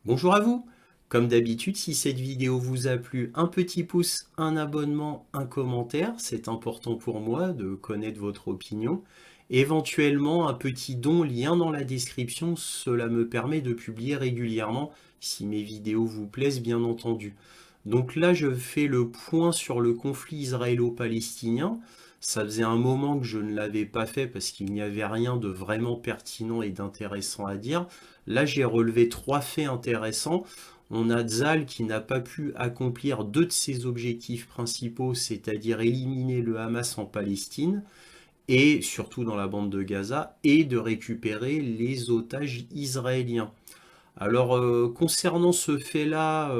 Bonjour à vous. Comme d'habitude, si cette vidéo vous a plu, un petit pouce, un abonnement, un commentaire, c'est important pour moi de connaître votre opinion. Éventuellement, un petit don, lien dans la description, cela me permet de publier régulièrement si mes vidéos vous plaisent, bien entendu. Donc là, je fais le point sur le conflit israélo-palestinien. Ça faisait un moment que je ne l'avais pas fait parce qu'il n'y avait rien de vraiment pertinent et d'intéressant à dire. Là, j'ai relevé trois faits intéressants. On a Tzal qui n'a pas pu accomplir deux de ses objectifs principaux, c'est-à-dire éliminer le Hamas en Palestine et surtout dans la bande de Gaza, et de récupérer les otages israéliens. Alors, concernant ce fait-là,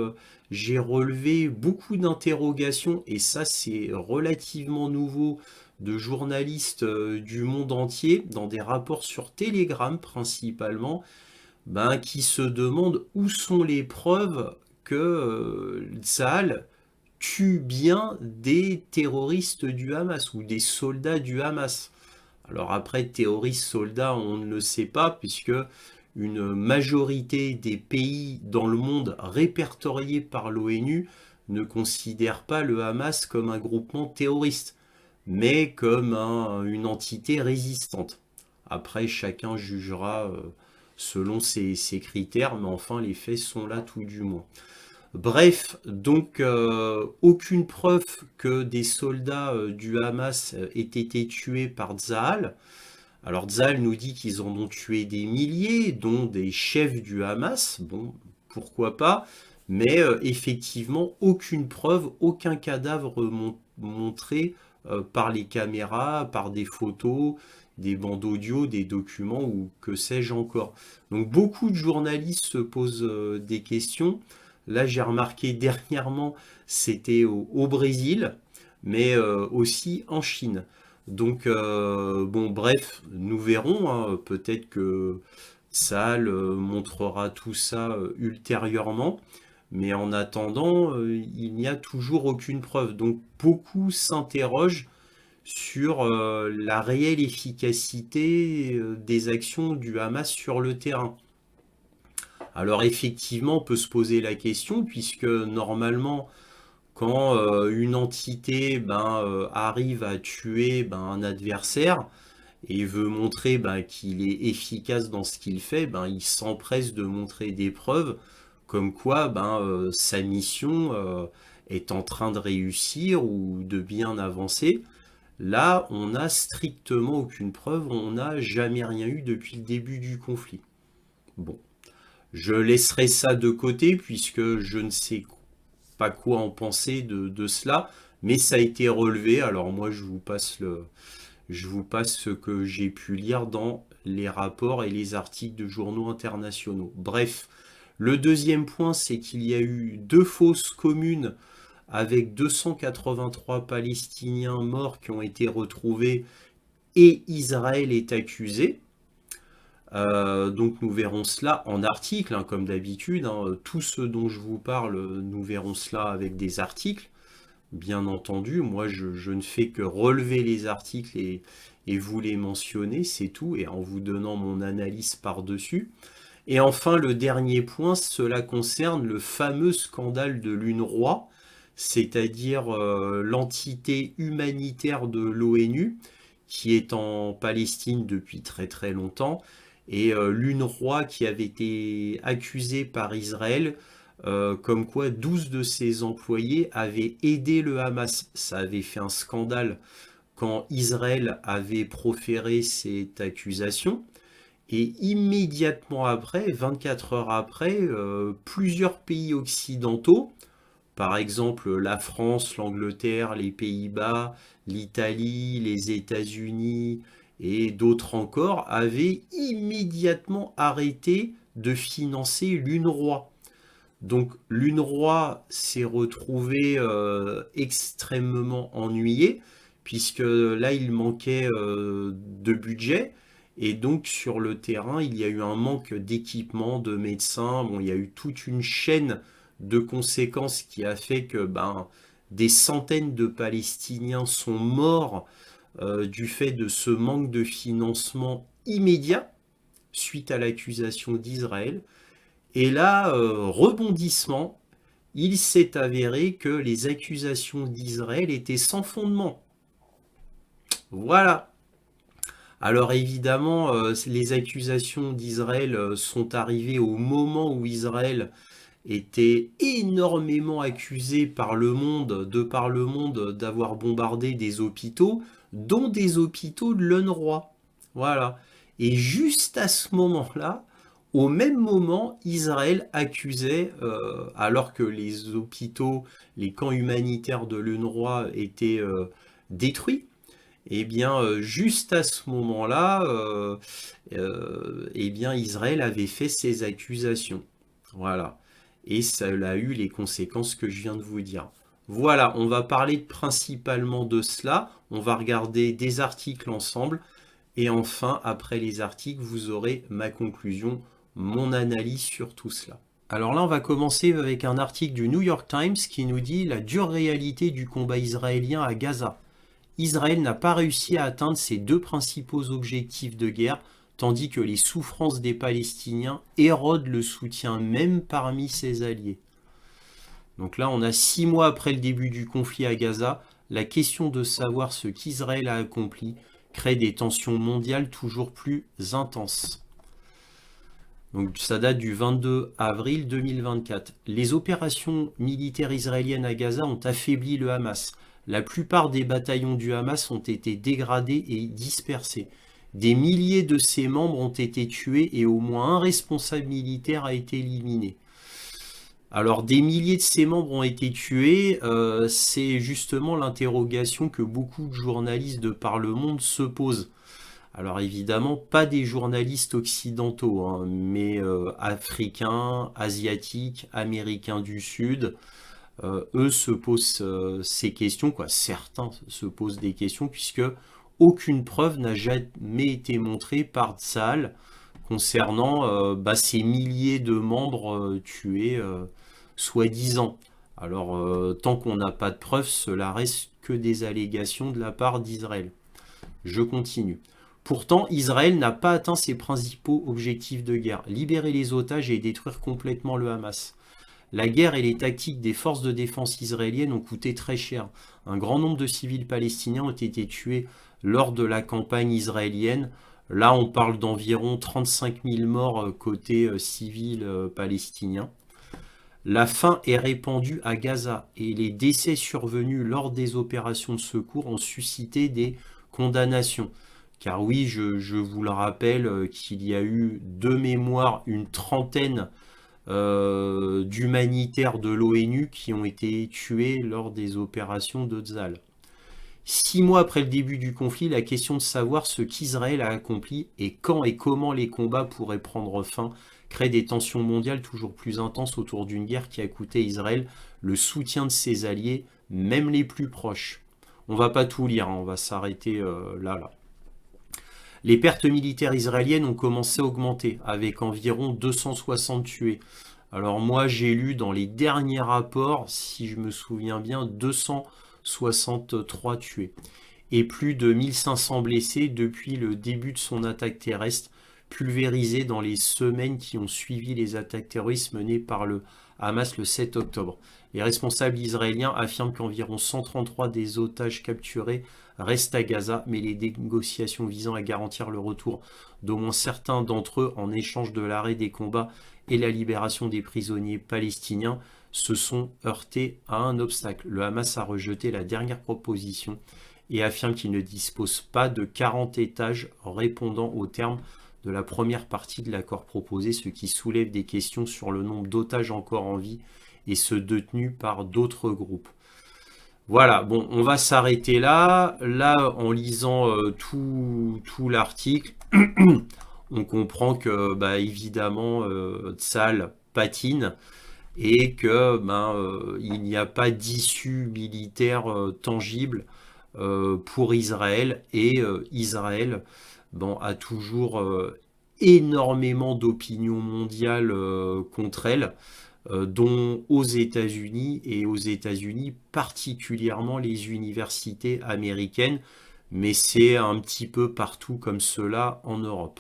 j'ai relevé beaucoup d'interrogations, et ça c'est relativement nouveau, de journalistes du monde entier, dans des rapports sur Telegram principalement, qui se demandent où sont les preuves que Tsahal tue bien des terroristes du Hamas ou des soldats du Hamas. Alors après, terroristes, soldats, on ne le sait pas, puisque une majorité des pays dans le monde répertoriés par l'ONU ne considèrent pas le Hamas comme un groupement terroriste, mais comme une entité résistante. Après, chacun jugera selon ses critères, mais enfin, les faits sont là tout du moins. Bref, donc aucune preuve que des soldats du Hamas aient été tués par Tsahal. Alors Tzal nous dit qu'ils en ont tué des milliers, dont des chefs du Hamas. Bon, pourquoi pas, mais effectivement, aucune preuve, aucun cadavre montré par les caméras, par des photos, des bandes audio, des documents ou que sais-je encore. Donc beaucoup de journalistes se posent des questions. Là, j'ai remarqué dernièrement, c'était au Brésil, mais aussi en Chine. Donc, bon, bref, nous verrons, hein. Peut-être que Saal montrera tout ça ultérieurement, mais en attendant, il n'y a toujours aucune preuve. Donc, beaucoup s'interrogent sur la réelle efficacité des actions du Hamas sur le terrain. Alors, effectivement, on peut se poser la question, puisque normalement, quand une entité arrive à tuer un adversaire et veut montrer qu'il est efficace dans ce qu'il fait, il s'empresse de montrer des preuves comme quoi sa mission est en train de réussir ou de bien avancer. Là, on n'a strictement aucune preuve, on n'a jamais rien eu depuis le début du conflit. Bon, je laisserai ça de côté puisque je ne sais pas quoi en penser de cela, mais ça a été relevé. Alors moi, je vous passe ce que j'ai pu lire dans les rapports et les articles de journaux internationaux. Bref, le deuxième point, c'est qu'il y a eu deux fosses communes avec 283 Palestiniens morts qui ont été retrouvés et Israël est accusé. Donc nous verrons cela en article, hein, comme d'habitude, hein. Tout ce dont je vous parle, nous verrons cela avec des articles. Bien entendu, moi je ne fais que relever les articles et vous les mentionner, c'est tout, et en vous donnant mon analyse par-dessus. Et enfin, le dernier point, cela concerne le fameux scandale de l'UNRWA, c'est-à-dire l'entité humanitaire de l'ONU, qui est en Palestine depuis très très longtemps, et l'UNRWA qui avait été accusée par Israël comme quoi 12 de ses employés avaient aidé le Hamas. Ça avait fait un scandale quand Israël avait proféré cette accusation. Et immédiatement après, 24 heures après, plusieurs pays occidentaux, par exemple la France, l'Angleterre, les Pays-Bas, l'Italie, les États-Unis et d'autres encore, avaient immédiatement arrêté de financer l'UNRWA. Donc l'UNRWA s'est retrouvé extrêmement ennuyé, puisque là il manquait de budget, et donc sur le terrain il y a eu un manque d'équipement, de médecins, bon, il y a eu toute une chaîne de conséquences qui a fait que des centaines de Palestiniens sont morts du fait de ce manque de financement immédiat suite à l'accusation d'Israël. Et là, rebondissement, il s'est avéré que les accusations d'Israël étaient sans fondement. Voilà. Alors évidemment, les accusations d'Israël sont arrivées au moment où Israël était énormément accusé par le monde, de par le monde, d'avoir bombardé des hôpitaux, dont des hôpitaux de l'UNRWA. Voilà. Et juste à ce moment-là, au même moment, Israël accusait, alors que les hôpitaux, les camps humanitaires de l'UNRWA étaient détruits, eh bien, juste à ce moment-là, eh bien, Israël avait fait ses accusations. Voilà. Et ça a eu les conséquences que je viens de vous dire. Voilà, on va parler principalement de cela. On va regarder des articles ensemble. Et enfin, après les articles, vous aurez ma conclusion, mon analyse sur tout cela. Alors là, on va commencer avec un article du New York Times qui nous dit la dure réalité du combat israélien à Gaza. Israël n'a pas réussi à atteindre ses deux principaux objectifs de guerre, tandis que les souffrances des Palestiniens érodent le soutien même parmi ses alliés. Donc là, on a 6 mois après le début du conflit à Gaza, la question de savoir ce qu'Israël a accompli crée des tensions mondiales toujours plus intenses. Donc ça date du 22 avril 2024. Les opérations militaires israéliennes à Gaza ont affaibli le Hamas. La plupart des bataillons du Hamas ont été dégradés et dispersés. Des milliers de ses membres ont été tués et au moins un responsable militaire a été éliminé. Alors des milliers de ses membres ont été tués, c'est justement l'interrogation que beaucoup de journalistes de par le monde se posent. Alors évidemment, pas des journalistes occidentaux, hein, mais africains, asiatiques, américains du Sud, eux se posent ces questions, quoi. Certains se posent des questions, puisque aucune preuve n'a jamais été montrée par Tsahal concernant ces milliers de membres tués, soi-disant. Alors, tant qu'on n'a pas de preuves, cela reste que des allégations de la part d'Israël. Je continue. Pourtant, Israël n'a pas atteint ses principaux objectifs de guerre, libérer les otages et détruire complètement le Hamas. La guerre et les tactiques des forces de défense israéliennes ont coûté très cher. Un grand nombre de civils palestiniens ont été tués lors de la campagne israélienne. Là, on parle d'environ 35 000 morts côté civils palestiniens. La faim est répandue à Gaza et les décès survenus lors des opérations de secours ont suscité des condamnations. Car oui, je vous le rappelle qu'il y a eu de mémoire une trentaine d'humanitaires de l'ONU qui ont été tués lors des opérations de Tzal. 6 mois après le début du conflit, la question de savoir ce qu'Israël a accompli et quand et comment les combats pourraient prendre fin crée des tensions mondiales toujours plus intenses autour d'une guerre qui a coûté à Israël le soutien de ses alliés, même les plus proches. On va pas tout lire, hein, on va s'arrêter là. Les pertes militaires israéliennes ont commencé à augmenter, avec environ 260 tués. Alors moi j'ai lu dans les derniers rapports, si je me souviens bien, 263 tués et plus de 1500 blessés depuis le début de son attaque terrestre, pulvérisée dans les semaines qui ont suivi les attaques terroristes menées par le Hamas le 7 octobre. Les responsables israéliens affirment qu'environ 133 des otages capturés restent à Gaza, mais les négociations visant à garantir le retour d'au moins certains d'entre eux en échange de l'arrêt des combats et la libération des prisonniers palestiniens se sont heurtées à un obstacle. Le Hamas a rejeté la dernière proposition et affirme qu'il ne dispose pas de 40 étages répondant aux termes de la première partie de l'accord proposé, ce qui soulève des questions sur le nombre d'otages encore en vie et ceux détenus par d'autres groupes. Voilà, bon, on va s'arrêter là. Là, en lisant tout l'article, on comprend que, évidemment, Tsahal patine et que il n'y a pas d'issue militaire tangible pour Israël et Israël a toujours énormément d'opinions mondiales contre elle, dont aux États-Unis et aux États-Unis particulièrement les universités américaines, mais c'est un petit peu partout comme cela en Europe.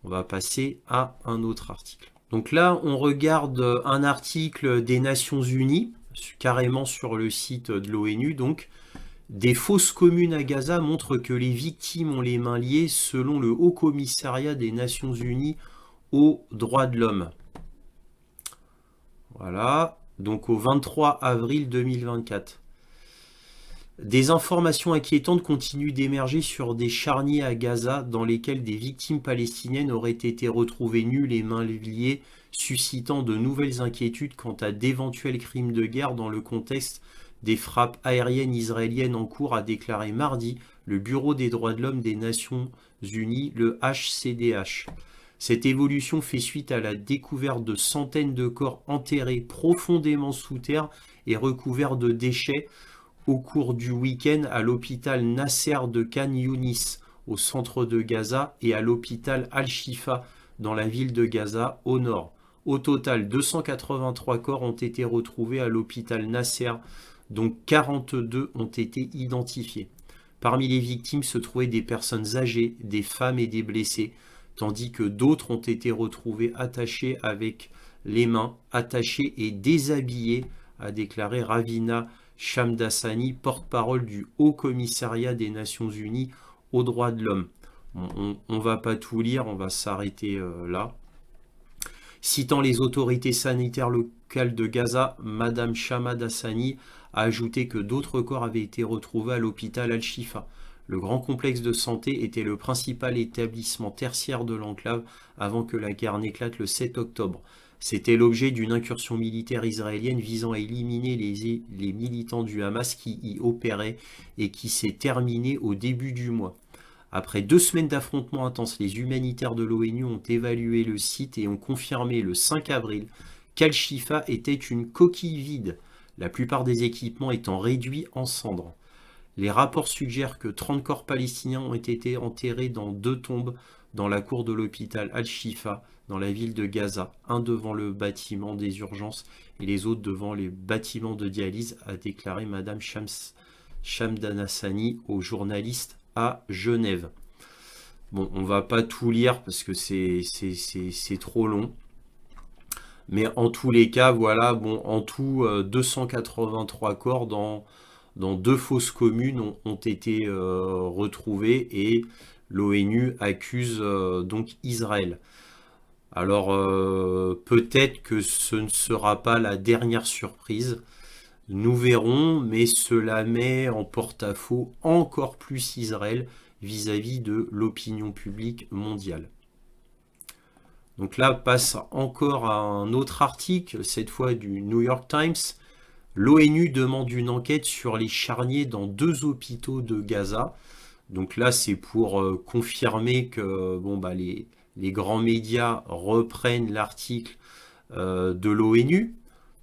On va passer à un autre article. Donc là, on regarde un article des Nations Unies, carrément sur le site de l'ONU. Donc, des fosses communes à Gaza montrent que les victimes ont les mains liées selon le Haut Commissariat des Nations Unies aux droits de l'homme. Voilà, donc au 23 avril 2024. Des informations inquiétantes continuent d'émerger sur des charniers à Gaza dans lesquels des victimes palestiniennes auraient été retrouvées nues, les mains liées, suscitant de nouvelles inquiétudes quant à d'éventuels crimes de guerre dans le contexte des frappes aériennes israéliennes en cours, a déclaré mardi le Bureau des droits de l'homme des Nations Unies, le HCDH. Cette évolution fait suite à la découverte de centaines de corps enterrés profondément sous terre et recouverts de déchets au cours du week-end à l'hôpital Nasser de Khan Younis, au centre de Gaza, et à l'hôpital Al-Shifa, dans la ville de Gaza, au nord. Au total, 283 corps ont été retrouvés à l'hôpital Nasser, dont 42 ont été identifiés. Parmi les victimes se trouvaient des personnes âgées, des femmes et des blessés, tandis que d'autres ont été retrouvés attachés avec les mains, attachés et déshabillés, a déclaré Ravina Shamdasani, porte-parole du Haut Commissariat des Nations Unies aux droits de l'homme. On ne va pas tout lire, on va s'arrêter là. Citant les autorités sanitaires locales de Gaza, Madame Shamdasani a ajouté que d'autres corps avaient été retrouvés à l'hôpital Al-Shifa. Le grand complexe de santé était le principal établissement tertiaire de l'enclave avant que la guerre n'éclate le 7 octobre. C'était l'objet d'une incursion militaire israélienne visant à éliminer les militants du Hamas qui y opéraient et qui s'est terminée au début du mois. Après 2 semaines d'affrontements intenses, les humanitaires de l'ONU ont évalué le site et ont confirmé le 5 avril qu'Al-Shifa était une coquille vide, la plupart des équipements étant réduits en cendres. Les rapports suggèrent que 30 corps palestiniens ont été enterrés dans 2 tombes dans la cour de l'hôpital Al-Shifa, dans la ville de Gaza, un devant le bâtiment des urgences et les autres devant les bâtiments de dialyse, a déclaré Madame Shamdasani aux journalistes à Genève. Bon, on va pas tout lire parce que c'est trop long. Mais en tous les cas, voilà, bon, en tout, 283 corps dans 2 fosses communes ont été retrouvés et l'ONU accuse donc Israël. Alors peut-être que ce ne sera pas la dernière surprise, nous verrons, mais cela met en porte-à-faux encore plus Israël vis-à-vis de l'opinion publique mondiale. Donc là passe encore à un autre article, cette fois du New York Times. L'ONU demande une enquête sur les charniers dans 2 hôpitaux de Gaza. Donc là, c'est pour confirmer que bon, bah, les grands médias reprennent l'article de l'ONU,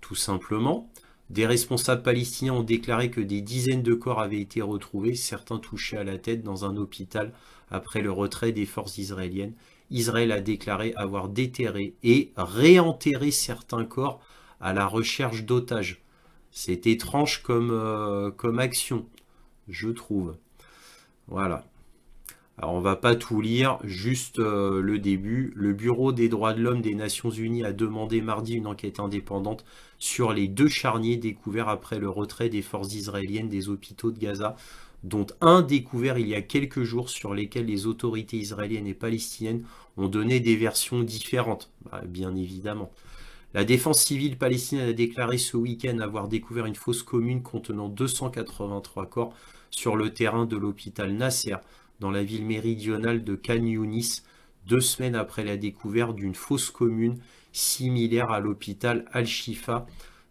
tout simplement. Des responsables palestiniens ont déclaré que des dizaines de corps avaient été retrouvés, certains touchés à la tête dans un hôpital après le retrait des forces israéliennes. Israël a déclaré avoir déterré et réenterré certains corps à la recherche d'otages. C'est étrange comme action, je trouve. Voilà. Alors on va pas tout lire, juste le début. Le Bureau des droits de l'homme des Nations Unies a demandé mardi une enquête indépendante sur les 2 charniers découverts après le retrait des forces israéliennes des hôpitaux de Gaza, dont un découvert il y a quelques jours, sur lesquels les autorités israéliennes et palestiniennes ont donné des versions différentes, bien évidemment. La défense civile palestinienne a déclaré ce week-end avoir découvert une fosse commune contenant 283 corps sur le terrain de l'hôpital Nasser, dans la ville méridionale de Khan Younis, 2 semaines après la découverte d'une fosse commune similaire à l'hôpital Al-Shifa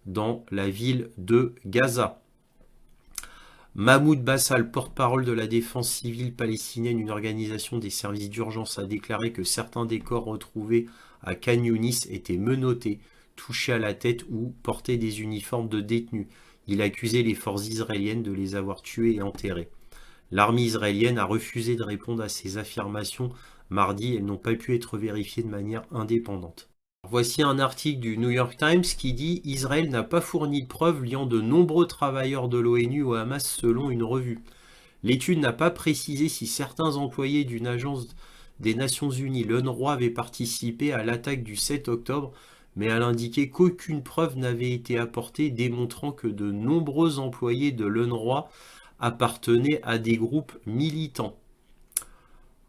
dans la ville de Gaza. Mahmoud Bassal, porte-parole de la défense civile palestinienne, une organisation des services d'urgence, a déclaré que certains des corps retrouvés à Khan Younis étaient menottés, touchés à la tête ou portaient des uniformes de détenus. Il accusait les forces israéliennes de les avoir tués et enterrés. L'armée israélienne a refusé de répondre à ces affirmations mardi. Elles n'ont pas pu être vérifiées de manière indépendante. Voici un article du New York Times qui dit « Israël n'a pas fourni de preuves liant de nombreux travailleurs de l'ONU au Hamas selon une revue. L'étude n'a pas précisé si certains employés d'une agence des Nations Unies. L'UNRWA avait participé à l'attaque du 7 octobre, mais elle indiquait qu'aucune preuve n'avait été apportée, démontrant que de nombreux employés de l'UNRWA appartenaient à des groupes militants.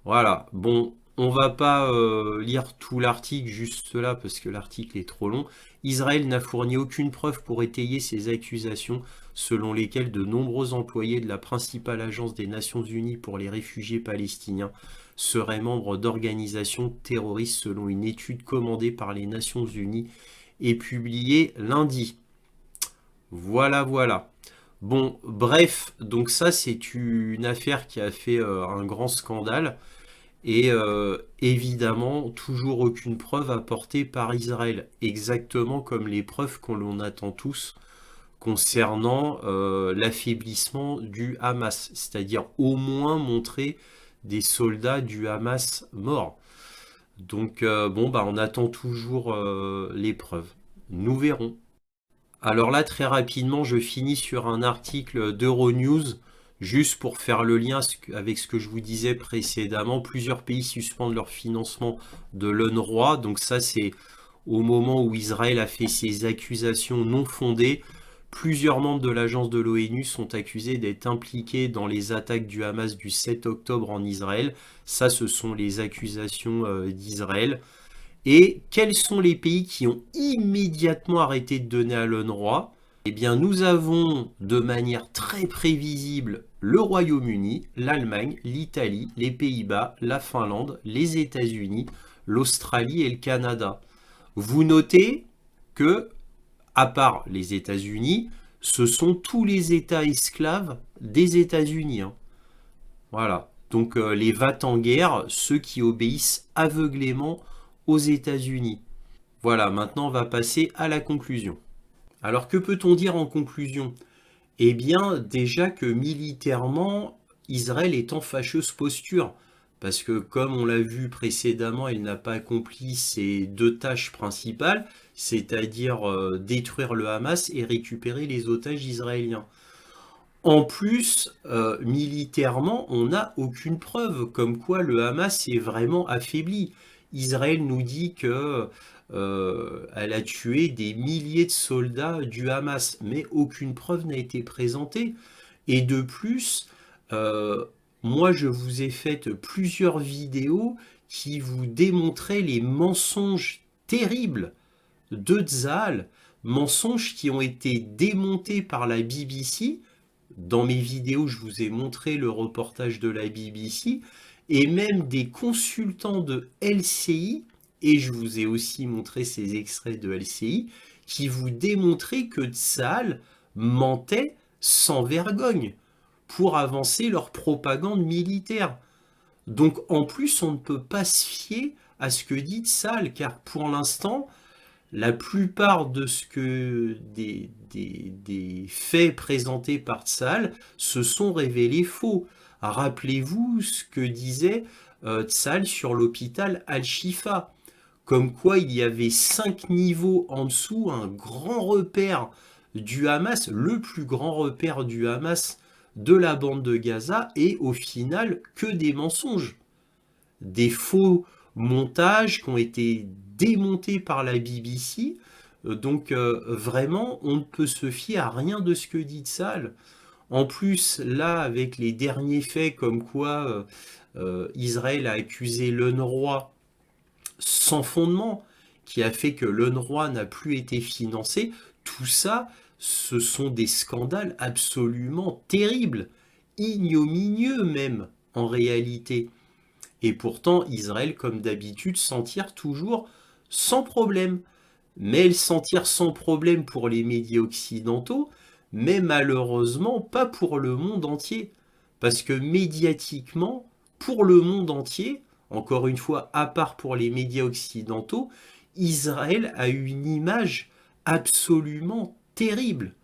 Voilà, bon, on va pas lire tout l'article juste là parce que l'article est trop long. Israël n'a fourni aucune preuve pour étayer ces accusations selon lesquelles de nombreux employés de la principale agence des Nations Unies pour les réfugiés palestiniens seraient membres d'organisations terroristes selon une étude commandée par les Nations Unies et publiée lundi. Voilà, voilà. Bon, bref, donc ça c'est une affaire qui a fait un grand scandale. Et évidemment, toujours aucune preuve apportée par Israël, exactement comme les preuves qu'on l'on attend tous concernant l'affaiblissement du Hamas, c'est-à-dire au moins montrer des soldats du Hamas morts. Donc bon, bah, on attend toujours les preuves. Nous verrons. Alors là, très rapidement, je finis sur un article d'Euronews, juste pour faire le lien avec ce que je vous disais précédemment. Plusieurs pays suspendent leur financement de l'UNRWA. Donc ça, c'est au moment où Israël a fait ses accusations non fondées. Plusieurs membres de l'agence de l'ONU sont accusés d'être impliqués dans les attaques du Hamas du 7 octobre en Israël. Ça, ce sont les accusations d'Israël. Et quels sont les pays qui ont immédiatement arrêté de donner à l'UNRWA? Eh bien, nous avons de manière très prévisible le Royaume-Uni, l'Allemagne, l'Italie, les Pays-Bas, la Finlande, les États-Unis, l'Australie et le Canada. Vous notez que, à part les États-Unis, ce sont tous les États esclaves des États-Unis, hein. Voilà. Donc les va-t-en-guerre, ceux qui obéissent aveuglément aux États-Unis. Voilà, maintenant on va passer à la conclusion. Alors que peut-on dire en conclusion? Eh bien déjà que militairement, Israël est en fâcheuse posture. Parce que comme on l'a vu précédemment, il n'a pas accompli ses deux tâches principales, c'est-à-dire détruire le Hamas et récupérer les otages israéliens. En plus, militairement, on n'a aucune preuve comme quoi le Hamas est vraiment affaibli. Israël nous dit que elle a tué des milliers de soldats du Hamas, mais aucune preuve n'a été présentée. Et de plus, euh, moi je vous ai fait plusieurs vidéos qui vous démontraient les mensonges terribles de Tzahal, mensonges qui ont été démontés par la BBC. Dans mes vidéos, je vous ai montré le reportage de la BBC et même des consultants de LCI, et je vous ai aussi montré ces extraits de LCI, qui vous démontraient que Tsahal mentait sans vergogne pour avancer leur propagande militaire. Donc en plus, on ne peut pas se fier à ce que dit Tsahal, car pour l'instant, la plupart de ce que des faits présentés par Tsahal se sont révélés faux. Rappelez-vous ce que disait Tsahal sur l'hôpital Al-Shifa, comme quoi il y avait 5 niveaux en dessous, un grand repère du Hamas, le plus grand repère du Hamas de la bande de Gaza, et au final que des mensonges, des faux montages qui ont été démontés par la BBC. Donc vraiment, on ne peut se fier à rien de ce que dit Tsahal. En plus, là, avec les derniers faits comme quoi Israël a accusé l'UNRWA sans fondement, qui a fait que l'UNRWA n'a plus été financé, tout ça, ce sont des scandales absolument terribles, ignominieux même, en réalité. Et pourtant, Israël, comme d'habitude, s'en tire toujours sans problème. Mais elle s'en tire sans problème pour les médias occidentaux, mais malheureusement pas pour le monde entier. Parce que médiatiquement, pour le monde entier, encore une fois, à part pour les médias occidentaux, Israël a une image absolument terrible.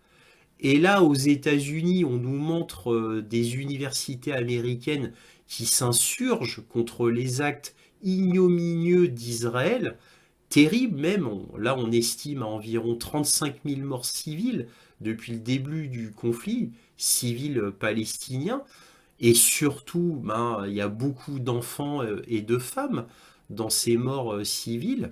Et là, aux États-Unis, on nous montre des universités américaines qui s'insurgent contre les actes ignominieux d'Israël, terribles même. Là, on estime à environ 35 000 morts civiles depuis le début du conflit civil palestinien. Et surtout, ben, il y a beaucoup d'enfants et de femmes dans ces morts civiles.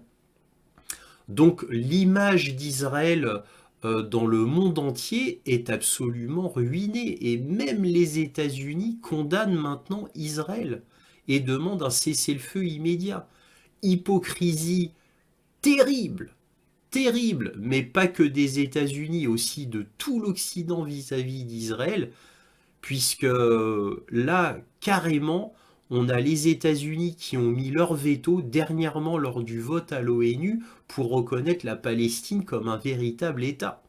Donc l'image d'Israël dans le monde entier est absolument ruinée. Et même les États-Unis condamnent maintenant Israël et demandent un cessez-le-feu immédiat. Hypocrisie terrible, terrible, mais pas que des États-Unis, aussi de tout l'Occident vis-à-vis d'Israël, puisque là, carrément, on a les États-Unis qui ont mis leur veto dernièrement lors du vote à l'ONU pour reconnaître la Palestine comme un véritable État.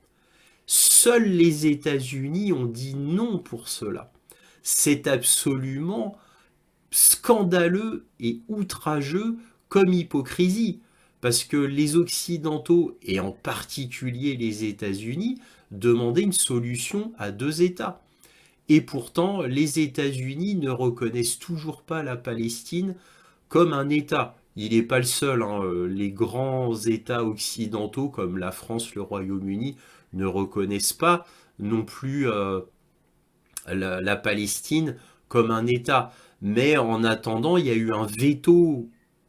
Seuls les États-Unis ont dit non pour cela. C'est absolument scandaleux et outrageux comme hypocrisie, parce que les Occidentaux, et en particulier les États-Unis, demandaient une solution à deux États. Et pourtant, les États-Unis ne reconnaissent toujours pas la Palestine comme un État. Il n'est pas le seul, hein. Les grands États occidentaux comme la France, le Royaume-Uni ne reconnaissent pas non plus la Palestine comme un État. Mais en attendant, il y a eu un veto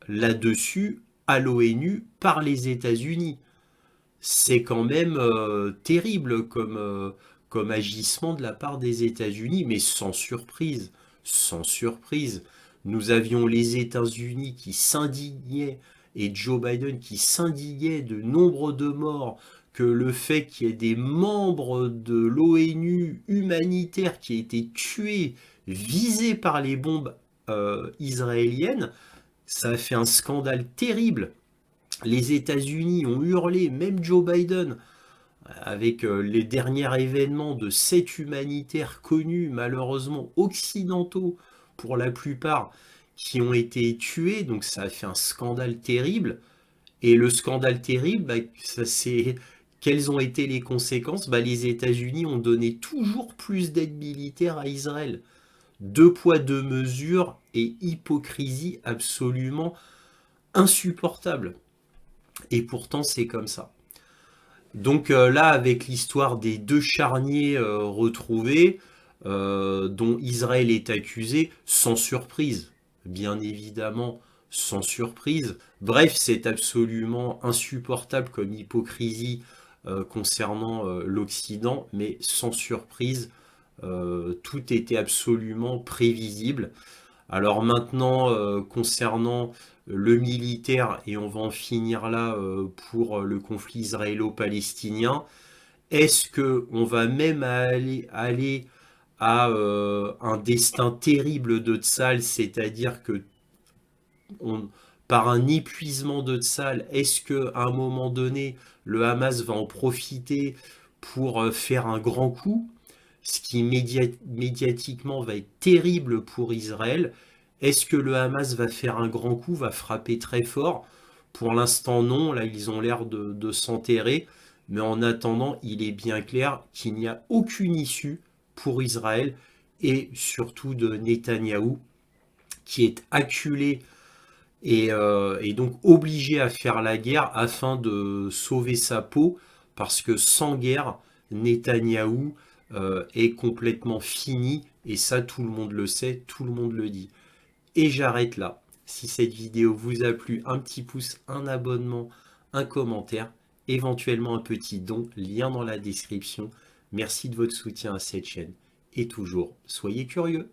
là-dessus à l'ONU par les États-Unis. C'est quand même terrible comme agissement de la part des États-Unis, mais sans surprise, sans surprise. Nous avions les États-Unis qui s'indignaient et Joe Biden qui s'indignait de nombre de morts, que le fait qu'il y ait des membres de l'ONU humanitaire qui aient été tués, visés par les bombes israéliennes, ça a fait un scandale terrible. Les États-Unis ont hurlé, même Joe Biden, avec les derniers événements de cette humanitaire connus, malheureusement occidentaux pour la plupart, qui ont été tués, donc ça a fait un scandale terrible. Et le scandale terrible, bah, ça c'est quelles ont été les conséquences? Bah, les États-Unis ont donné toujours plus d'aide militaire à Israël. Deux poids, deux mesures et hypocrisie absolument insupportable. Et pourtant, c'est comme ça. Donc là, avec l'histoire des deux charniers retrouvés, dont Israël est accusé, sans surprise, bien évidemment, sans surprise. Bref, c'est absolument insupportable comme hypocrisie concernant l'Occident, mais sans surprise, tout était absolument prévisible. Alors maintenant, concernant le militaire, et on va en finir là pour le conflit israélo-palestinien, est-ce que on va même aller à un destin terrible de Tzal, c'est-à-dire que on- par un épuisement de Tzal, est-ce que à un moment donné, le Hamas va en profiter pour faire un grand coup, ce qui médiatiquement va être terrible pour Israël? Est-ce que le Hamas va faire un grand coup, va frapper très fort? Pour l'instant, non. Là, ils ont l'air de s'enterrer. Mais en attendant, il est bien clair qu'il n'y a aucune issue pour Israël et surtout de Netanyahou, qui est acculé et donc obligé à faire la guerre afin de sauver sa peau, parce que sans guerre, Netanyahou est complètement fini, et ça tout le monde le sait, tout le monde le dit. Et j'arrête là. Si cette vidéo vous a plu, un petit pouce, un abonnement, un commentaire, éventuellement un petit don, lien dans la description. Merci de votre soutien à cette chaîne. Et toujours, soyez curieux.